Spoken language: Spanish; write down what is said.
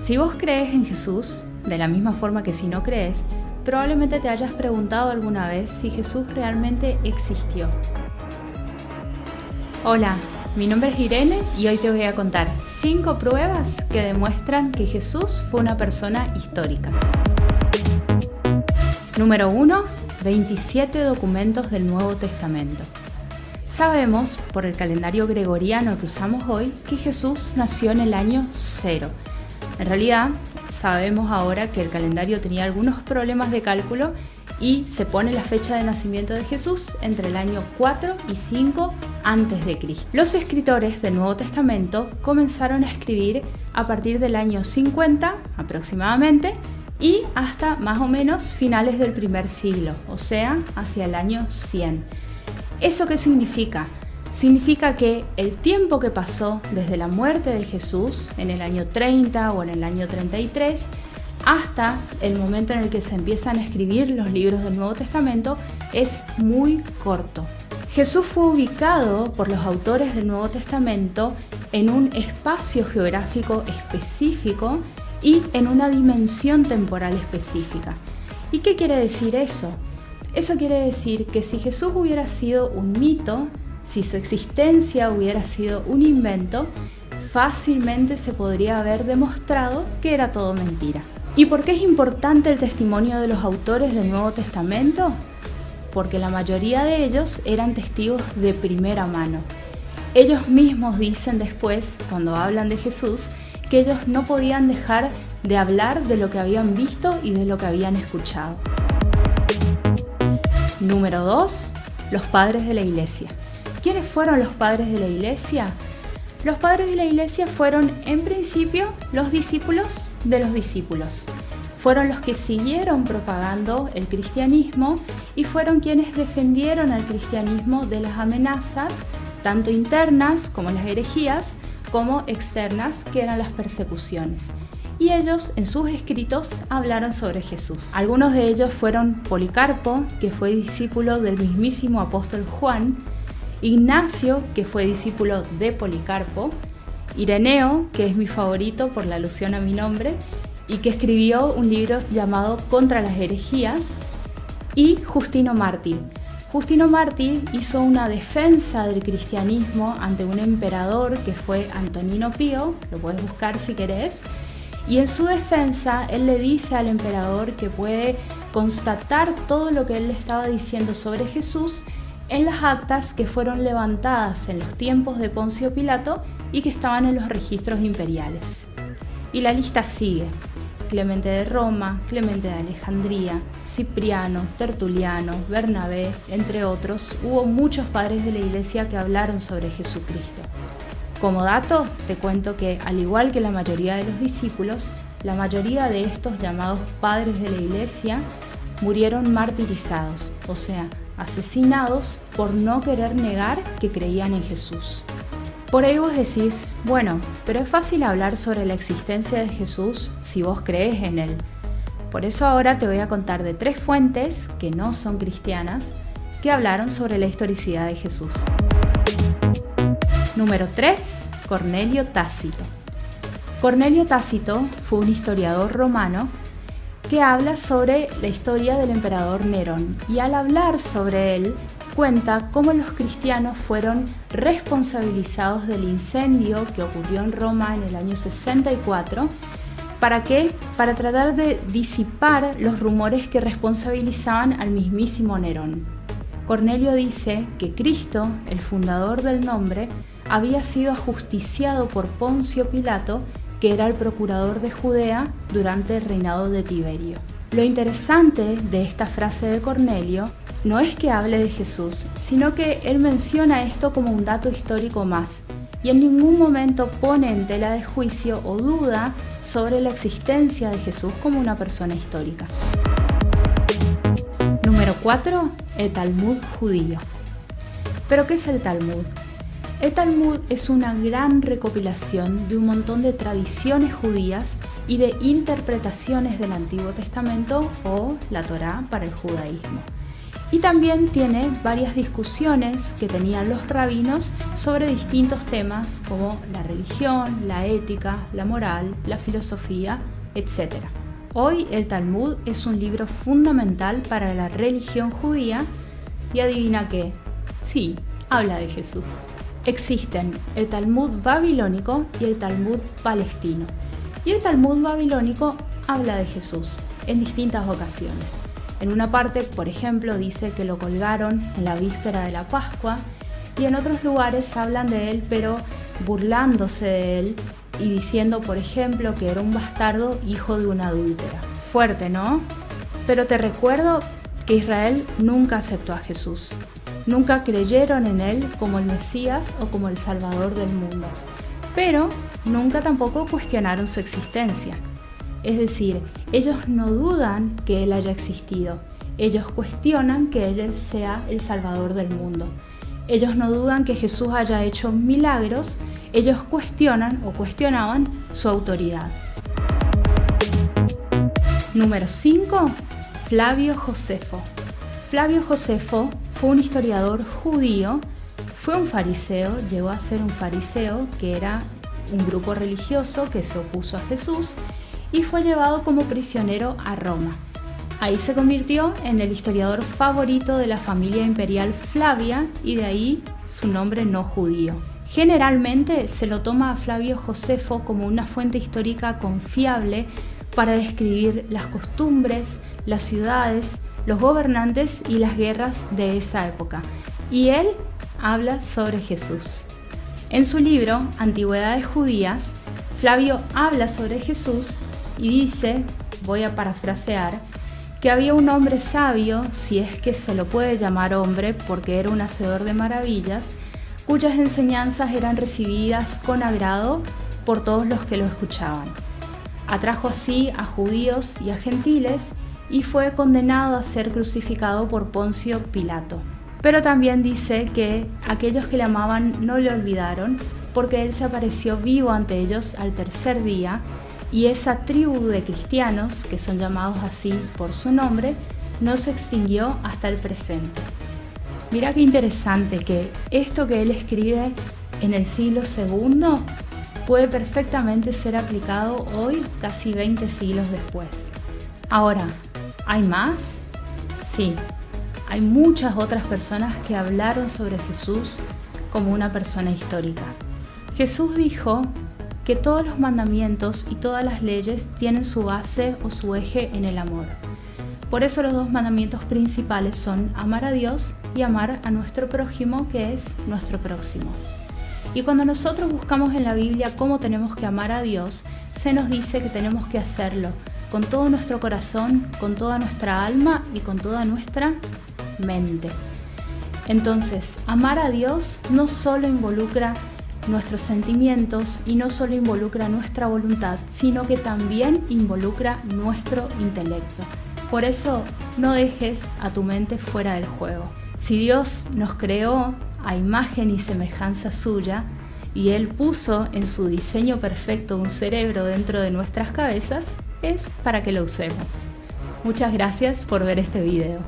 Si vos crees en Jesús, de la misma forma que si no crees, probablemente te hayas preguntado alguna vez si Jesús realmente existió. Hola, mi nombre es Irene y hoy te voy a contar 5 pruebas que demuestran que Jesús fue una persona histórica. Número 1. 27 documentos del Nuevo Testamento. Sabemos, por el calendario gregoriano que usamos hoy, que Jesús nació en el año 0. En realidad, sabemos ahora que el calendario tenía algunos problemas de cálculo y se pone la fecha de nacimiento de Jesús entre el año 4 y 5 a.C. Los escritores del Nuevo Testamento comenzaron a escribir a partir del año 50 aproximadamente y hasta más o menos finales del primer siglo, o sea, hacia el año 100. ¿Eso qué significa? Significa que el tiempo que pasó desde la muerte de Jesús en el año 30 o en el año 33 hasta el momento en el que se empiezan a escribir los libros del Nuevo Testamento es muy corto. Jesús fue ubicado por los autores del Nuevo Testamento en un espacio geográfico específico y en una dimensión temporal específica. ¿Y qué quiere decir eso? Eso quiere decir que si Jesús hubiera sido un mito, si su existencia hubiera sido un invento, fácilmente se podría haber demostrado que era todo mentira. ¿Y por qué es importante el testimonio de los autores del Nuevo Testamento? Porque la mayoría de ellos eran testigos de primera mano. Ellos mismos dicen después, cuando hablan de Jesús, que ellos no podían dejar de hablar de lo que habían visto y de lo que habían escuchado. Número 2. Los padres de la Iglesia. ¿Quiénes fueron los padres de la Iglesia? Los padres de la Iglesia fueron, en principio, los discípulos de los discípulos. Fueron los que siguieron propagando el cristianismo y fueron quienes defendieron al cristianismo de las amenazas, tanto internas como las herejías, como externas, que eran las persecuciones. Y ellos, en sus escritos, hablaron sobre Jesús. Algunos de ellos fueron Policarpo, que fue discípulo del mismísimo apóstol Juan, Ignacio, que fue discípulo de Policarpo, Ireneo, que es mi favorito por la alusión a mi nombre, y que escribió un libro llamado Contra las herejías, y Justino Mártir. Justino Mártir hizo una defensa del cristianismo ante un emperador que fue Antonino Pío, lo puedes buscar si querés, y en su defensa él le dice al emperador que puede constatar todo lo que él le estaba diciendo sobre Jesús en las actas que fueron levantadas en los tiempos de Poncio Pilato y que estaban en los registros imperiales. Y la lista sigue. Clemente de Roma, Clemente de Alejandría, Cipriano, Tertuliano, Bernabé, entre otros, hubo muchos padres de la Iglesia que hablaron sobre Jesucristo. Como dato, te cuento que, al igual que la mayoría de los discípulos, la mayoría de estos llamados padres de la Iglesia murieron martirizados, o sea, asesinados por no querer negar que creían en Jesús. Por ahí vos decís, bueno, pero es fácil hablar sobre la existencia de Jesús si vos crees en Él. Por eso ahora te voy a contar de 3 fuentes, que no son cristianas, que hablaron sobre la historicidad de Jesús. Número 3. Cornelio Tácito. Cornelio Tácito fue un historiador romano que habla sobre la historia del emperador Nerón, y al hablar sobre él cuenta cómo los cristianos fueron responsabilizados del incendio que ocurrió en Roma en el año 64. ¿Para qué? Para tratar de disipar los rumores que responsabilizaban al mismísimo Nerón. Cornelio dice que Cristo, el fundador del nombre, había sido ajusticiado por Poncio Pilato, que era el procurador de Judea durante el reinado de Tiberio. Lo interesante de esta frase de Cornelio no es que hable de Jesús, sino que él menciona esto como un dato histórico más, y en ningún momento pone en tela de juicio o duda sobre la existencia de Jesús como una persona histórica. Número 4. El Talmud judío. ¿Pero qué es el Talmud? El Talmud es una gran recopilación de un montón de tradiciones judías y de interpretaciones del Antiguo Testamento o la Torá para el judaísmo. Y también tiene varias discusiones que tenían los rabinos sobre distintos temas como la religión, la ética, la moral, la filosofía, etc. Hoy el Talmud es un libro fundamental para la religión judía y adivina qué, sí, habla de Jesús. Existen el Talmud babilónico y el Talmud palestino. Y el Talmud babilónico habla de Jesús en distintas ocasiones. En una parte, por ejemplo, dice que lo colgaron en la víspera de la Pascua y en otros lugares hablan de él, pero burlándose de él y diciendo, por ejemplo, que era un bastardo hijo de una adúltera. Fuerte, ¿no? Pero te recuerdo que Israel nunca aceptó a Jesús. Nunca creyeron en él como el Mesías o como el Salvador del mundo. Pero nunca tampoco cuestionaron su existencia. Es decir, ellos no dudan que él haya existido. Ellos cuestionan que él sea el Salvador del mundo. Ellos no dudan que Jesús haya hecho milagros. Ellos cuestionan o cuestionaban su autoridad. Número 5. Flavio Josefo. Flavio Josefo fue un historiador judío, fue un fariseo, llegó a ser un fariseo, que era un grupo religioso que se opuso a Jesús, y fue llevado como prisionero a Roma. Ahí se convirtió en el historiador favorito de la familia imperial Flavia y de ahí su nombre no judío. Generalmente se lo toma a Flavio Josefo como una fuente histórica confiable para describir las costumbres, las ciudades, los gobernantes y las guerras de esa época. Y él habla sobre Jesús. En su libro Antigüedades Judías, Flavio habla sobre Jesús y dice, voy a parafrasear, que había un hombre sabio, si es que se lo puede llamar hombre porque era un hacedor de maravillas, cuyas enseñanzas eran recibidas con agrado por todos los que lo escuchaban. Atrajo así a judíos y a gentiles y fue condenado a ser crucificado por Poncio Pilato. Pero también dice que aquellos que le amaban no le olvidaron porque él se apareció vivo ante ellos al tercer día y esa tribu de cristianos, que son llamados así por su nombre, no se extinguió hasta el presente. Mira qué interesante que esto que él escribe en el siglo II puede perfectamente ser aplicado hoy, casi 20 siglos después. Ahora, ¿hay más? Sí, hay muchas otras personas que hablaron sobre Jesús como una persona histórica. Jesús dijo que todos los mandamientos y todas las leyes tienen su base o su eje en el amor. Por eso los dos mandamientos principales son amar a Dios y amar a nuestro prójimo, que es nuestro próximo. Y cuando nosotros buscamos en la Biblia cómo tenemos que amar a Dios, se nos dice que tenemos que hacerlo con todo nuestro corazón, con toda nuestra alma y con toda nuestra mente. Entonces, amar a Dios no solo involucra nuestros sentimientos y no solo involucra nuestra voluntad, sino que también involucra nuestro intelecto. Por eso, no dejes a tu mente fuera del juego. Si Dios nos creó a imagen y semejanza suya, y Él puso en su diseño perfecto un cerebro dentro de nuestras cabezas, es para que lo usemos. Muchas gracias por ver este video.